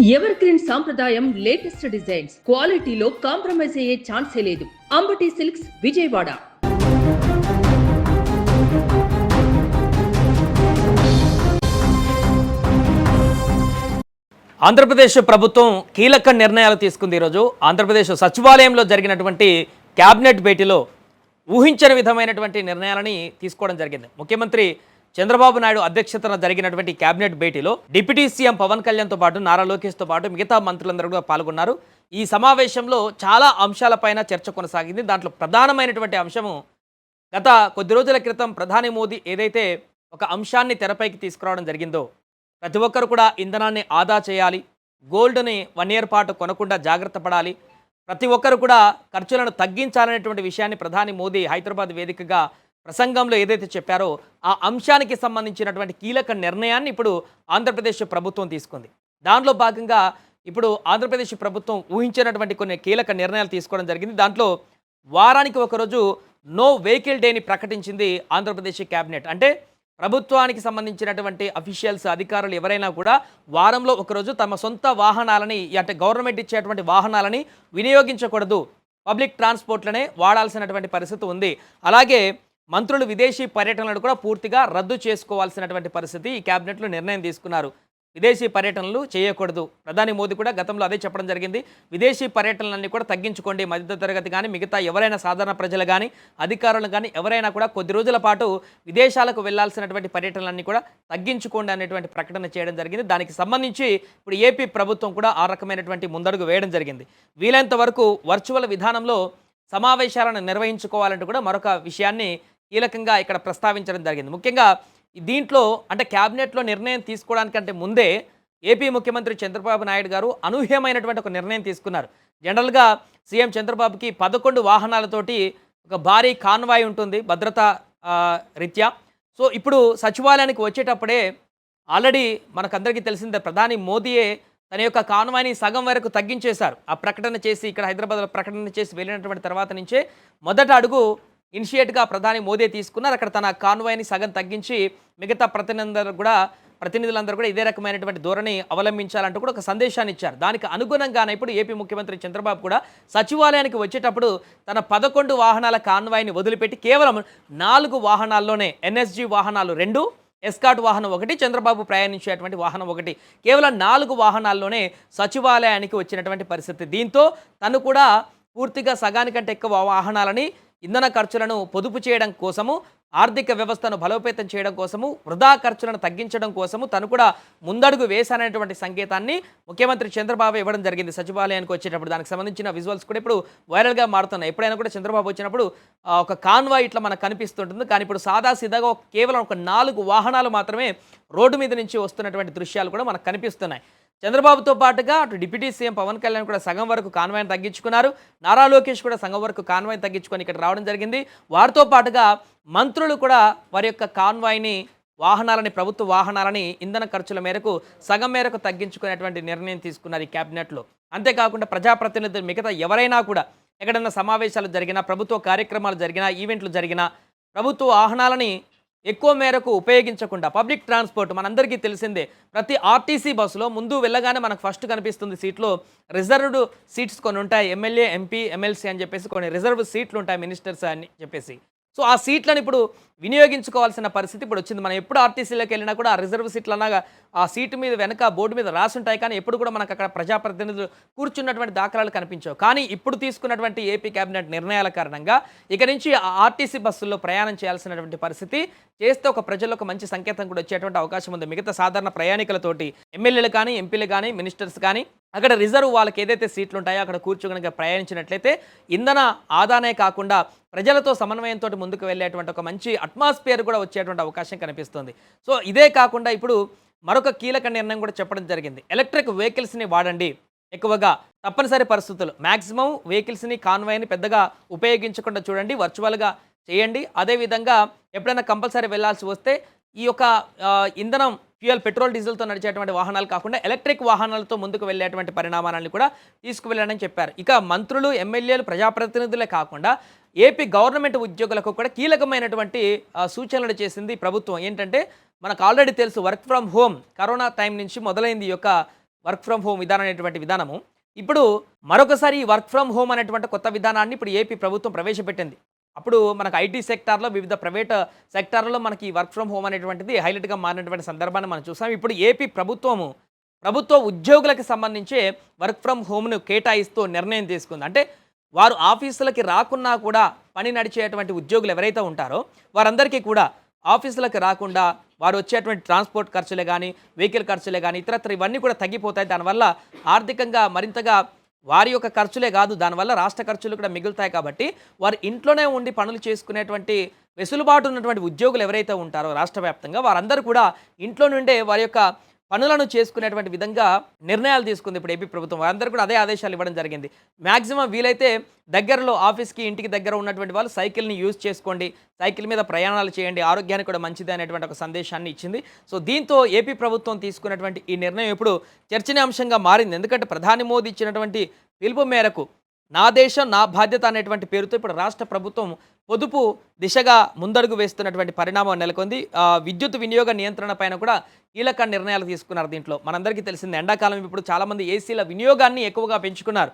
Ever green సాంప్రదాయం latest designs క్వాలిటీలో compromise అయ్యే ఛాన్సే లేదు. అంబటి సిల్క్స్ విజయవాడ. ఆంధ్రప్రదేశ్ ప్రభుత్వం కీలక నిర్ణయాలు తీసుకుంది. ఈరోజు ఆంధ్రప్రదేశ్ సచివాలయంలో జరిగినటువంటి క్యాబినెట్ భేటీలో ఊహించని విధమైనటువంటి నిర్ణయాలని తీసుకోవడం జరిగింది. ముఖ్యమంత్రి చంద్రబాబు నాయుడు అధ్యక్షతన జరిగినటువంటి క్యాబినెట్ భేటీలో డిప్యూటీ సీఎం పవన్ కళ్యాణ్తో పాటు నారా లోకేష్తో పాటు మిగతా మంత్రులందరూ కూడా పాల్గొన్నారు. ఈ సమావేశంలో చాలా అంశాలపైన చర్చ కొనసాగింది. దాంట్లో ప్రధానమైనటువంటి అంశము గత కొద్ది రోజుల క్రితం ప్రధాని మోదీ ఏదైతే ఒక అంశాన్ని తెరపైకి తీసుకురావడం జరిగిందో, ప్రతి ఒక్కరు కూడా ఇంధనాన్ని ఆదా చేయాలి, గోల్డ్ని 1 ఇయర్ పాటు కొనకుండా జాగ్రత్త పడాలి, ప్రతి ఒక్కరు కూడా ఖర్చులను తగ్గించాలనేటువంటి విషయాన్ని ప్రధాని మోదీ హైదరాబాద్ వేదికగా ప్రసంగంలో ఏదైతే చెప్పారో ఆ అంశానికి సంబంధించినటువంటి కీలక నిర్ణయాన్ని ఇప్పుడు ఆంధ్రప్రదేశ్ ప్రభుత్వం తీసుకుంది. దాంట్లో భాగంగా ఇప్పుడు ఆంధ్రప్రదేశ్ ప్రభుత్వం ఊహించినటువంటి కొన్ని కీలక నిర్ణయాలు తీసుకోవడం జరిగింది. దాంట్లో వారానికి ఒకరోజు నో వెహికల్ డేని ప్రకటించింది ఆంధ్రప్రదేశ్ క్యాబినెట్. అంటే ప్రభుత్వానికి సంబంధించినటువంటి అఫీషియల్స్ అధికారులు ఎవరైనా కూడా వారంలో ఒకరోజు తమ సొంత వాహనాలని, అంటే గవర్నమెంట్ ఇచ్చేటువంటి వాహనాలని వినియోగించకూడదు, పబ్లిక్ ట్రాన్స్పోర్ట్లనే వాడాల్సినటువంటి పరిస్థితి ఉంది. అలాగే మంత్రులు విదేశీ పర్యటనలు కూడా పూర్తిగా రద్దు చేసుకోవాల్సినటువంటి పరిస్థితి ఈ క్యాబినెట్లో నిర్ణయం తీసుకున్నారు. విదేశీ పర్యటనలు చేయకూడదు. ప్రధాని మోదీ కూడా గతంలో అదే చెప్పడం జరిగింది. విదేశీ పర్యటనలన్నీ కూడా తగ్గించుకోండి. మధ్యతరగతి కానీ మిగతా ఎవరైనా సాధారణ ప్రజలు కానీ అధికారులు కానీ ఎవరైనా కూడా కొద్ది రోజుల పాటు విదేశాలకు వెళ్లాల్సినటువంటి పర్యటనలన్నీ కూడా తగ్గించుకోండి అనేటువంటి ప్రకటన చేయడం జరిగింది. దానికి సంబంధించి ఇప్పుడు ఏపీ ప్రభుత్వం కూడా ఆ రకమైనటువంటి ముందడుగు వేయడం జరిగింది. వీలైనంత వరకు వర్చువల్ విధానంలో సమావేశాలను నిర్వహించుకోవాలంటూ కూడా మరొక విషయాన్ని కీలకంగా ఇక్కడ ప్రస్తావించడం జరిగింది. ముఖ్యంగా దీంట్లో అంటే క్యాబినెట్లో నిర్ణయం తీసుకోవడానికంటే ముందే ఏపీ ముఖ్యమంత్రి చంద్రబాబు నాయుడు గారు అనూహ్యమైనటువంటి ఒక నిర్ణయం తీసుకున్నారు. జనరల్గా సీఎం చంద్రబాబుకి 11 వాహనాలతోటి ఒక భారీ కాన్వాయ్ ఉంటుంది భద్రతా రీత్యా. సో ఇప్పుడు సచివాలయానికి వచ్చేటప్పుడే ఆల్రెడీ మనకందరికీ తెలిసిందే ప్రధాని మోదీయే తన యొక్క కాన్వాయ్ని సగం వరకు తగ్గించేశారు. ఆ ప్రకటన చేసి ఇక్కడ హైదరాబాద్లో ప్రకటన చేసి వెళ్ళినటువంటి తర్వాత నుంచే మొదట అడుగు ఇనిషియేట్గా ప్రధాని మోదీ తీసుకున్నారు. అక్కడ తన కాన్వాయ్ని సగం తగ్గించి మిగతా ప్రతినిధులందరూ కూడా ఇదే రకమైనటువంటి ధోరణి అవలంబించాలంటూ కూడా ఒక సందేశాన్ని ఇచ్చారు. దానికి అనుగుణంగానే ఇప్పుడు ఏపీ ముఖ్యమంత్రి చంద్రబాబు కూడా సచివాలయానికి వచ్చేటప్పుడు తన 11 వాహనాల కాన్వాయ్ని వదిలిపెట్టి కేవలం 4 వాహనాల్లోనే, ఎన్ఎస్జీ వాహనాలు 2, ఎస్కాట్ వాహనం 1, చంద్రబాబు ప్రయాణించేటువంటి వాహనం 1, కేవలం 4 వాహనాల్లోనే సచివాలయానికి వచ్చినటువంటి పరిస్థితి. దీంతో తను కూడా పూర్తిగా సగానికంటే ఎక్కువ వాహనాలని ఇంధన ఖర్చులను పొదుపు చేయడం కోసము, ఆర్థిక వ్యవస్థను బలోపేతం చేయడం కోసము, వృధా ఖర్చులను తగ్గించడం కోసము తను కూడా ముందడుగు వేశాననేటువంటి సంకేతాన్ని ముఖ్యమంత్రి చంద్రబాబు ఇవ్వడం జరిగింది సచివాలయానికి వచ్చేటప్పుడు. దానికి సంబంధించిన విజువల్స్ కూడా ఇప్పుడు వైరల్గా మారుతున్నాయి. ఎప్పుడైనా కూడా చంద్రబాబు వచ్చినప్పుడు ఒక కాన్వాయ్ ఇట్లా మనకు కనిపిస్తుంటుంది. కానీ ఇప్పుడు సాదాసీదాగా కేవలం ఒక 4 వాహనాలు మాత్రమే రోడ్డు మీద నుంచి వస్తున్నటువంటి దృశ్యాలు కూడా మనకు కనిపిస్తున్నాయి. చంద్రబాబుతో పాటుగా అటు డిప్యూటీ సీఎం పవన్ కళ్యాణ్ కూడా సగం వరకు కాన్వాయ్ని తగ్గించుకున్నారు. నారా లోకేష్ కూడా సగం వరకు కాన్వాయ్ని తగ్గించుకొని ఇక్కడ రావడం జరిగింది. వారితో పాటుగా మంత్రులు కూడా వారి యొక్క కాన్వాయ్ని, వాహనాలని, ప్రభుత్వ వాహనాలని ఇంధన ఖర్చుల మేరకు సగం మేరకు తగ్గించుకునేటువంటి నిర్ణయం తీసుకున్నారు ఈ క్యాబినెట్లో. అంతేకాకుండా ప్రజాప్రతినిధులు మిగతా ఎవరైనా కూడా ఎక్కడైనా సమావేశాలు జరిగినా, ప్రభుత్వ కార్యక్రమాలు జరిగినా, ఈవెంట్లు జరిగినా ప్రభుత్వ వాహనాలని ఎక్కువ మేరకు ఉపయోగించకుండా పబ్లిక్ ట్రాన్స్పోర్ట్ మనందరికీ తెలిసిందే. ప్రతి ఆర్టీసీ బస్సులో ముందు వెళ్ళగానే మనకు ఫస్ట్ కనిపిస్తుంది సీట్లో రిజర్వ్డ్ సీట్స్ కొన్ని ఉంటాయి. ఎమ్మెల్యే, ఎంపీ, ఎమ్మెల్సీ అని చెప్పేసి కొన్ని రిజర్వ్ సీట్లు ఉంటాయి, మినిస్టర్స్ అని చెప్పేసి. సో ఆ సీట్లను ఇప్పుడు వినియోగించుకోవాల్సిన పరిస్థితి ఇప్పుడు వచ్చింది. మనం ఎప్పుడు ఆర్టీసీలోకి వెళ్ళినా కూడా ఆ రిజర్వ్ సీట్లు అనగా ఆ సీటు మీద వెనక బోర్డు మీద రాసుంటాయి, కానీ ఎప్పుడు కూడా మనకు అక్కడ ప్రజాప్రతినిధులు కూర్చున్నటువంటి దాఖలాలు కనిపించవు. కానీ ఇప్పుడు తీసుకున్నటువంటి ఏపీ కేబినెట్ నిర్ణయాల కారణంగా ఇక నుంచి ఆ ఆర్టీసీ బస్సుల్లో ప్రయాణం చేయాల్సినటువంటి పరిస్థితి చేస్తే ఒక ప్రజల్లో ఒక మంచి సంకేతం కూడా వచ్చేటువంటి అవకాశం ఉంది. మిగతా సాధారణ ప్రయాణికులతోటి ఎమ్మెల్యేలు కానీ, ఎంపీలు కానీ, మినిస్టర్స్ కానీ అక్కడ రిజర్వ్ వాళ్ళకి ఏదైతే సీట్లు ఉంటాయో అక్కడ కూర్చోగనక ప్రయాణించినట్లయితే ఇంధన ఆదానే కాకుండా ప్రజలతో సమన్వయంతో ముందుకు వెళ్ళేటువంటి ఒక మంచి అట్మాస్ఫియర్ కూడా వచ్చేటువంటి అవకాశం కనిపిస్తుంది. సో ఇదే కాకుండా ఇప్పుడు మరొక కీలక నిర్ణయం కూడా చెప్పడం జరిగింది. ఎలక్ట్రిక్ వెహికల్స్ని వాడండి ఎక్కువగా, తప్పనిసరి పరిస్థితులు మ్యాక్సిమం వెహికల్స్ని, కాన్వాయ్ని పెద్దగా ఉపయోగించకుండా చూడండి, వర్చువల్గా చేయండి. అదేవిధంగా ఎప్పుడైనా కంపల్సరీ వెళ్ళాల్సి వస్తే ఈ యొక్క ఇంధనం, ఫ్యూయల్, పెట్రోల్, డీజిల్తో నడిచేటువంటి వాహనాలు కాకుండా ఎలక్ట్రిక్ వాహనాలతో ముందుకు వెళ్ళేటువంటి పరిణామాలను కూడా తీసుకువెళ్ళాలని చెప్పారు. ఇక మంత్రులు, ఎమ్మెల్యేలు, ప్రజాప్రతినిధులే కాకుండా ఏపీ గవర్నమెంట్ ఉద్యోగులకు కూడా కీలకమైనటువంటి సూచనలు చేసింది ప్రభుత్వం. ఏంటంటే మనకు ఆల్రెడీ తెలుసు, work from home corona time నుంచి మొదలైంది ఈ యొక్క వర్క్ ఫ్రమ్ హోమ్ విధానం అనేటువంటి విధానము. ఇప్పుడు మరొకసారి ఈ వర్క్ ఫ్రమ్ హోమ్ అనేటువంటి కొత్త విధానాన్ని ఇప్పుడు ఏపీ ప్రభుత్వం ప్రవేశపెట్టింది. అప్పుడు మనకు ఐటీ సెక్టార్‌లో వివిధ ప్రైవేట్ సెక్టార్‌లలో మనకి వర్క్ ఫ్రమ్ హోమ్ అనేటువంటిది హైలైట్‌గా మారినటువంటి సందర్భాన్ని మనం చూసాం. ఇప్పుడు ఏపీ ప్రభుత్వము ప్రభుత్వ ఉద్యోగులకు సంబంధించే వర్క్ ఫ్రమ్ హోమ్‌ను కేటాయిస్తూ నిర్ణయం తీసుకుంది. అంటే వారు ఆఫీసులకి రాకున్నా కూడా పని నడిచేటువంటి ఉద్యోగులు ఎవరైతే ఉంటారో వారందరికీ కూడా ఆఫీసులకు రాకుండా వారు వచ్చేటువంటి ట్రాన్స్‌పోర్ట్ ఖర్చులే గానీ, వెహికల్ ఖర్చులే గానీ, ఇతరత్ర ఇవన్నీ కూడా తగ్గిపోతాయి. దానివల్ల ఆర్థికంగా మరింతగా వారి యొక్క ఖర్చులే కాదు, దానివల్ల రాష్ట్ర ఖర్చులు కూడా మిగులుతాయి. కాబట్టి వారు ఇంట్లోనే ఉండి పనులు చేసుకునేటువంటి వెసులుబాటు ఉన్నటువంటి ఉద్యోగులు ఎవరైతే ఉంటారో రాష్ట్ర వ్యాప్తంగా వారందరూ కూడా ఇంట్లో నుండే వారి యొక్క పనులను చేసుకునేటువంటి విధంగా నిర్ణయాలు తీసుకుంది ఇప్పుడు ఏపీ ప్రభుత్వం. వారందరూ కూడా అదే ఆదేశాలు ఇవ్వడం జరిగింది. మ్యాక్సిమం వీలైతే దగ్గరలో ఆఫీస్కి ఇంటికి దగ్గర ఉన్నటువంటి వాళ్ళు సైకిల్ని యూజ్ చేసుకోండి, సైకిల్ మీద ప్రయాణాలు చేయండి, ఆరోగ్యానికి కూడా మంచిది అనేటువంటి ఒక సందేశాన్ని ఇచ్చింది. సో దీంతో ఏపీ ప్రభుత్వం తీసుకున్నటువంటి ఈ నిర్ణయం ఇప్పుడు చర్చనీయాంశంగా మారింది. ఎందుకంటే ప్రధాని మోదీ ఇచ్చినటువంటి పిలుపు మేరకు నా దేశం నా బాధ్యత అనేటువంటి పేరుతో ఇప్పుడు రాష్ట్ర ప్రభుత్వం పొదుపు దిశగా ముందడుగు వేస్తున్నటువంటి పరిణామం నెలకొంది. విద్యుత్ వినియోగ నియంత్రణ పైన కూడా కీలక నిర్ణయాలు తీసుకున్నారు. దీంట్లో మనందరికీ తెలిసింది ఎండాకాలం ఇప్పుడు చాలామంది ఏసీల వినియోగాన్ని ఎక్కువగా పెంచుకున్నారు.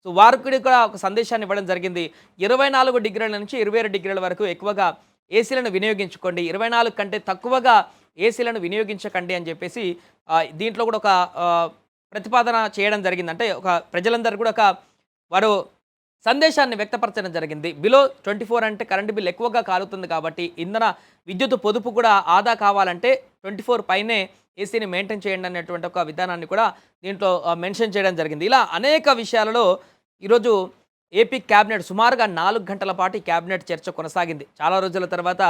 సో వారికి కూడా ఒక సందేశాన్ని ఇవ్వడం జరిగింది. 24 డిగ్రీల నుంచి 27 డిగ్రీల వరకు ఎక్కువగా ఏసీలను వినియోగించుకోండి, 24 కంటే తక్కువగా ఏసీలను వినియోగించకండి అని చెప్పేసి దీంట్లో కూడా ఒక ప్రతిపాదన చేయడం జరిగింది. అంటే ఒక ప్రజలందరూ కూడా వారు సందేశాన్ని వ్యక్తపరచడం జరిగింది. బిలో 24 అంటే కరెంటు బిల్ ఎక్కువగా కాలుతుంది కాబట్టి ఇంధన విద్యుత్ పొదుపు కూడా ఆదా కావాలంటే 24 పైనే ఏసీని మెయింటైన్ చేయండి అనేటువంటి ఒక విధానాన్ని కూడా దీంట్లో మెన్షన్ చేయడం జరిగింది. ఇలా అనేక విషయాలలో ఈరోజు ఏపీ క్యాబినెట్ సుమారుగా 4 గంటల పాటు ఈ క్యాబినెట్ చర్చ కొనసాగింది. చాలా రోజుల తర్వాత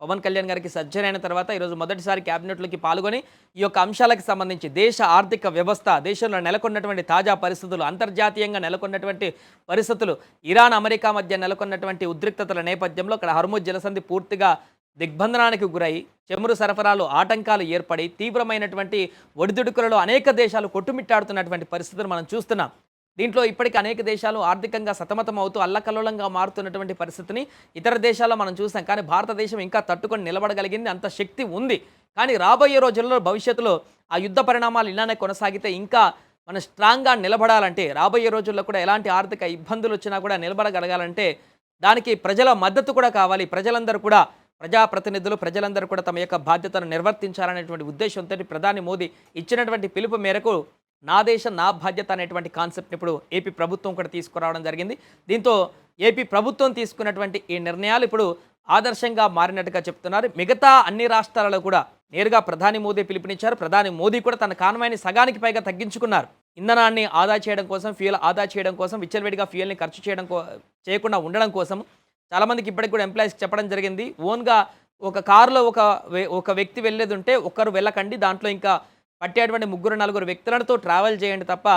పవన్ కళ్యాణ్ గారికి సర్జరీ అయిన తర్వాత ఈరోజు మొదటిసారి క్యాబినెట్లోకి పాల్గొని ఈ యొక్క అంశాలకు సంబంధించి దేశ ఆర్థిక వ్యవస్థ, దేశంలో నెలకొన్నటువంటి తాజా పరిస్థితులు, అంతర్జాతీయంగా నెలకొన్నటువంటి పరిస్థితులు, ఇరాన్ అమెరికా మధ్య నెలకొన్నటువంటి ఉద్రిక్తతల నేపథ్యంలో అక్కడ హర్ముజ్ జలసంధి పూర్తిగా దిగ్బంధనానికి గురై చమురు సరఫరాలు ఆటంకాలు ఏర్పడి తీవ్రమైనటువంటి ఒడిదుడుకులలో అనేక దేశాలు కొట్టుమిట్టాడుతున్నటువంటి పరిస్థితులు మనం చూస్తున్నాం. దీంట్లో ఇప్పటికీ అనేక దేశాలు ఆర్థికంగా సతమతం అవుతూ అల్లకల్లోలంగా మారుతున్నటువంటి పరిస్థితిని ఇతర దేశాల్లో మనం చూసాం. కానీ భారతదేశం ఇంకా తట్టుకొని నిలబడగలిగింది, అంత శక్తి ఉంది. కానీ రాబోయే రోజుల్లో భవిష్యత్తులో ఆ యుద్ధ పరిణామాలు ఇలానే కొనసాగితే ఇంకా మనం స్ట్రాంగ్గా నిలబడాలంటే, రాబోయే రోజుల్లో కూడా ఎలాంటి ఆర్థిక ఇబ్బందులు వచ్చినా కూడా నిలబడగలగాలంటే దానికి ప్రజల మద్దతు కూడా కావాలి. ప్రజలందరూ కూడా ప్రజాప్రతినిధులు ప్రజలందరూ కూడా తమ యొక్క బాధ్యతను నిర్వర్తించాలనేటువంటి ఉద్దేశంతో ప్రధాని మోదీ ఇచ్చినటువంటి పిలుపు మేరకు నా దేశం నా బాధ్యత అనేటువంటి కాన్సెప్ట్ని ఇప్పుడు ఏపీ ప్రభుత్వం కూడా తీసుకురావడం జరిగింది. దీంతో ఏపీ ప్రభుత్వం తీసుకున్నటువంటి ఈ నిర్ణయాలు ఇప్పుడు ఆదర్శంగా మారినట్టుగా చెప్తున్నారు. మిగతా అన్ని రాష్ట్రాలలో కూడా నేరుగా ప్రధాని మోదీ పిలుపునిచ్చారు. ప్రధాని మోదీ కూడా తన కాన్వాయ్ని సగానికి పైగా తగ్గించుకున్నారు. ఇంధనాన్ని ఆదా చేయడం కోసం, ఫ్యూయల్ ఆదా చేయడం కోసం, విచ్చలవిడిగా ఫ్యూయల్ని ఖర్చు చేయకుండా ఉండడం కోసం చాలామందికి ఇప్పటికి కూడా ఎంప్లాయీస్కి చెప్పడం జరిగింది. ఓన్గా ఒక కారులో ఒక వ్యక్తి వెళ్ళేది ఉంటే ఒక్కరు వెళ్ళకండి, దాంట్లో ఇంకా పట్టేటువంటి 3-4 వ్యక్తులతో ట్రావెల్ చేయండి తప్ప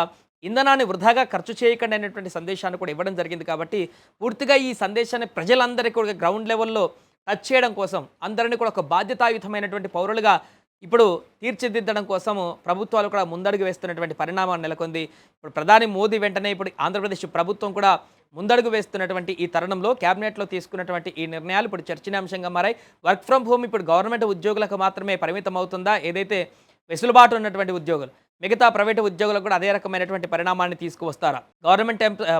ఇంధనాన్ని వృధాగా ఖర్చు చేయకండి అనేటువంటి సందేశాన్ని కూడా ఇవ్వడం జరిగింది. కాబట్టి పూర్తిగా ఈ సందేశాన్ని ప్రజలందరికీ కూడా గ్రౌండ్ లెవెల్లో టచ్ చేయడం కోసం, అందరినీ కూడా ఒక బాధ్యతాయుతమైనటువంటి పౌరులుగా ఇప్పుడు తీర్చిదిద్దడం కోసం ప్రభుత్వాలు కూడా ముందడుగు వేస్తున్నటువంటి పరిణామం నెలకొంది. ఇప్పుడు ప్రధాని మోదీ వెంటనే ఇప్పుడు ఆంధ్రప్రదేశ్ ప్రభుత్వం కూడా ముందడుగు వేస్తున్నటువంటి ఈ తరుణంలో క్యాబినెట్లో తీసుకున్నటువంటి ఈ నిర్ణయాలు ఇప్పుడు చర్చనీయాంశంగా మారాయి. వర్క్ ఫ్రమ్ హోమ్ ఇప్పుడు గవర్నమెంట్ ఉద్యోగులకు మాత్రమే పరిమితం అవుతుందా? ఏదైతే వెసులుబాటు ఉన్నటువంటి ఉద్యోగులు మిగతా ప్రైవేటు ఉద్యోగులకు కూడా అదే రకమైనటువంటి పరిణామాన్ని తీసుకువస్తారా?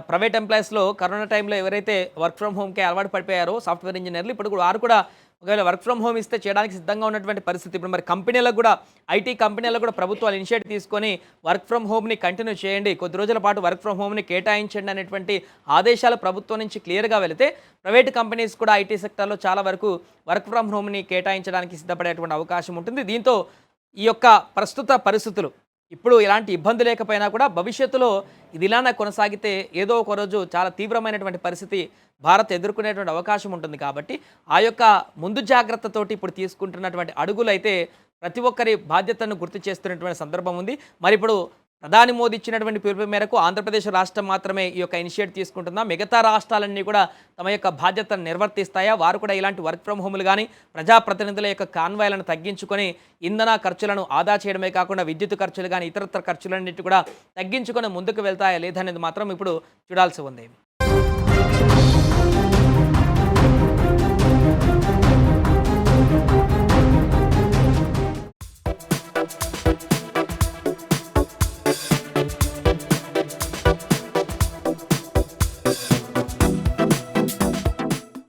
ప్రైవేట్ ఎంప్లాయీస్లో కరోనా టైంలో ఎవరైతే వర్క్ ఫ్రమ్ హోమ్కి అలవాటు పడిపోయారో సాఫ్ట్వేర్ ఇంజనీర్లు, ఇప్పుడు కూడా వారు కూడా ఒకవేళ వర్క్ ఫ్రమ్ హోమ్ ఇస్తే చేయడానికి సిద్ధంగా ఉన్నటువంటి పరిస్థితి. ఇప్పుడు మరి కంపెనీలకు కూడా, ఐటీ కంపెనీలకు కూడా ప్రభుత్వాలు ఇనిషియేటివ్ తీసుకొని వర్క్ ఫ్రమ్ హోమ్ని కంటిన్యూ చేయండి, కొద్ది రోజుల పాటు వర్క్ ఫ్రమ్ హోమ్ని కేటాయించండి అనేటువంటి ఆదేశాలు ప్రభుత్వం నుంచి క్లియర్గా వెళితే ప్రైవేట్ కంపెనీస్ కూడా ఐటీ సెక్టర్లో చాలా వరకు వర్క్ ఫ్రమ్ హోమ్ని కేటాయించడానికి సిద్ధపడేటువంటి అవకాశం ఉంటుంది. దీంతో ఈ యొక్క ప్రస్తుత పరిస్థితులు ఇప్పుడు ఎలాంటి ఇబ్బంది లేకపోయినా కూడా భవిష్యత్తులో ఇది ఇలానే కొనసాగితే ఏదో ఒక రోజు చాలా తీవ్రమైనటువంటి పరిస్థితి భారత్ ఎదుర్కొనేటువంటి అవకాశం ఉంటుంది. కాబట్టి ఆ యొక్క ముందు జాగ్రత్తతోటి ఇప్పుడు తీసుకుంటున్నటువంటి అడుగులైతే ప్రతి ఒక్కరి బాధ్యతను గుర్తు చేస్తున్నటువంటి సందర్భం ఉంది. మరి ఇప్పుడు ప్రధాని మోదీ ఇచ్చినటువంటి పిలుపు మేరకు ఆంధ్రప్రదేశ్ రాష్ట్రం మాత్రమే ఈ యొక్క ఇనిషియేటివ్ తీసుకుంటుందా? మిగతా రాష్ట్రాలన్నీ కూడా తమ యొక్క బాధ్యతను నిర్వర్తిస్తాయా? వారు కూడా ఇలాంటి వర్క్ ఫ్రమ్ హోమ్లు కానీ ప్రజాప్రతినిధుల యొక్క కాన్వాయ్లను తగ్గించుకొని ఇంధన ఖర్చులను ఆదా చేయడమే కాకుండా విద్యుత్ ఖర్చులు కానీ ఇతరత్ర ఖర్చులన్నిటి కూడా తగ్గించుకొని ముందుకు వెళ్తాయా లేదనేది మాత్రం ఇప్పుడు చూడాల్సి ఉంది.